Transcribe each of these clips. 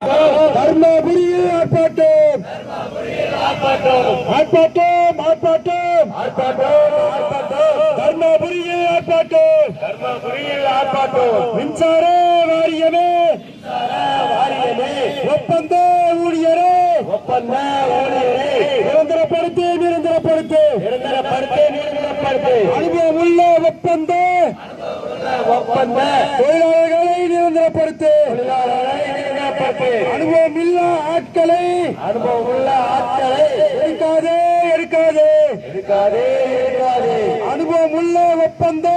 தர்மபுரியில் ஆர்ப்பாட்டம் ஆர்ப்பாட்டம் ஆர்ப்பாட்டம் தர்மபுரியில் ஆர்ப்பாட்டம் மின்சார வாரியமே ஒப்பந்த ஊழியரே நிரந்தரப்படுத்து அனுபவம் உள்ள ஒப்பந்த தொழிலாளர்களை நிரந்தரப்படுத்து அனுபவம் உள்ள ஆட்களை எடுக்காதே அனுபவம் உள்ள ஒப்பந்த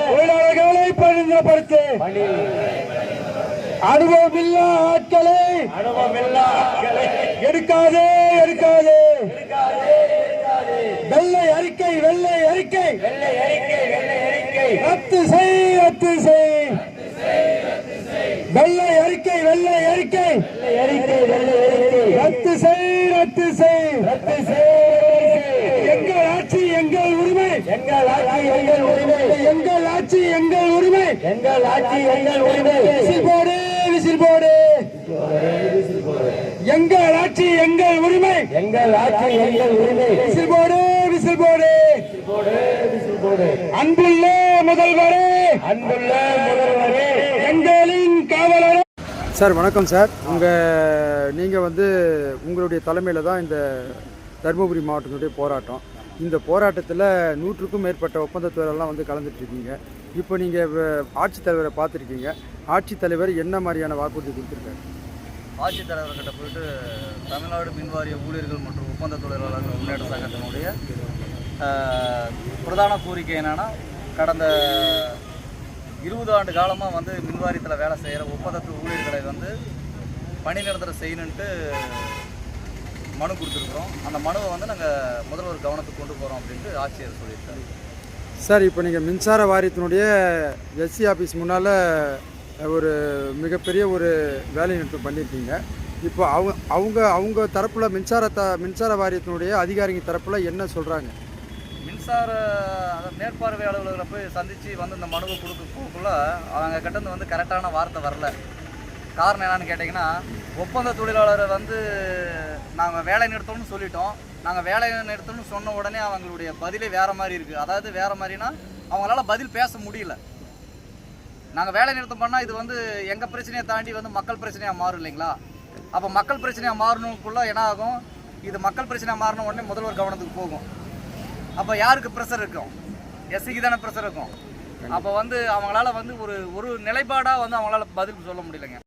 தொழிலாளர்களை பணிந்தப்படுத்து அனுபவம் இல்ல ஆட்களை எடுக்காதே வெள்ளை அறிக்கை ரத்து செய் வெள்ளை அறிக்கை ரத்து செய் எங்கள் ஆட்சி எங்கள் உரிமை எங்கள் ஆட்சி எங்கள் உரிமை விசில் போடு எங்கள் ஆட்சி எங்கள் உரிமை விசில் போடு அன்புள்ள முதல்வரே எங்களின் காவலரே. சார் வணக்கம் சார். நீங்கள் உங்களுடைய தலைமையில் தான் இந்த தருமபுரி மாவட்டத்தினுடைய போராட்டம். இந்த போராட்டத்தில் 100க்கும் மேற்பட்ட ஒப்பந்த தொழிலாளர்லாம் கலந்துட்டுருக்கீங்க. இப்போ நீங்கள் ஆட்சித்தலைவரை பார்த்துருக்கீங்க. ஆட்சித்தலைவர் என்ன மாதிரியான வாக்குறுதி கொடுத்துருக்காரு? ஆட்சித்தலைவர்கிட்ட போயிட்டு தமிழ்நாடு மின்வாரிய ஊழியர்கள் மற்றும் ஒப்பந்த தொழிலாளர்கள் முன்னேற்ற சங்கத்தினுடைய பிரதான கோரிக்கை என்னென்னா, கடந்த 20 ஆண்டு காலமாக மின்வாரியத்தில் வேலை செய்கிற ஒப்பந்தத்து ஊழியர்களை பணி நிரந்தரம் செய்யணுன்ட்டு மனு கொடுத்துருக்குறோம். அந்த மனுவை நாங்கள் முதல்வர் கவனத்துக்கு கொண்டு போகிறோம் அப்படின்ட்டு ஆட்சியர் சொல்லியிருக்காரு. சார், இப்போ நீங்கள் மின்சார வாரியத்தினுடைய எஸ்சி ஆஃபீஸ் முன்னால் ஒரு மிகப்பெரிய ஒரு வேலை நிறுத்தம் பண்ணியிருக்கீங்க. இப்போ அவங்க தரப்பில் மின்சார வாரியத்தினுடைய அதிகாரிங்க தரப்பில் என்ன சொல்கிறாங்க? மின்சார மேற்பார்வை அலுவலர்களை போய் சந்தித்து இந்த மனுவை கொடுக்கக்குள்ள அவங்க கிட்டேருந்து கரெக்டான வார்த்தை வரல. காரணம் என்னன்னு கேட்டிங்கன்னா, ஒப்பந்த தொழிலாளரை நாங்கள் வேலை நிறுத்தணும்னு சொல்லிட்டோம். நாங்கள் வேலை நிறுத்தணும்னு சொன்ன உடனே அவங்களுடைய பதிலே வேறு மாதிரி இருக்குது. அதாவது வேறு மாதிரினா அவங்களால பதில் பேச முடியல. நாங்கள் வேலை நிறுத்தம் பண்ணால் இது எங்கள் பிரச்சனையை தாண்டி மக்கள் பிரச்சனையாக மாறும் இல்லைங்களா? அப்போ மக்கள் பிரச்சனையாக மாறணுக்குள்ளே என்ன ஆகும்? இது மக்கள் பிரச்சனையாக மாறின உடனே முதல்வர் கவனத்துக்கு போகும். அப்போ யாருக்கு ப்ரெஷர் இருக்கும்? எஸ்சிக்கு தானே ப்ரெஷர் இருக்கும். அப்போ அவங்களால ஒரு நிலைப்பாடாக அவங்களால பதில் சொல்ல முடியலைங்க.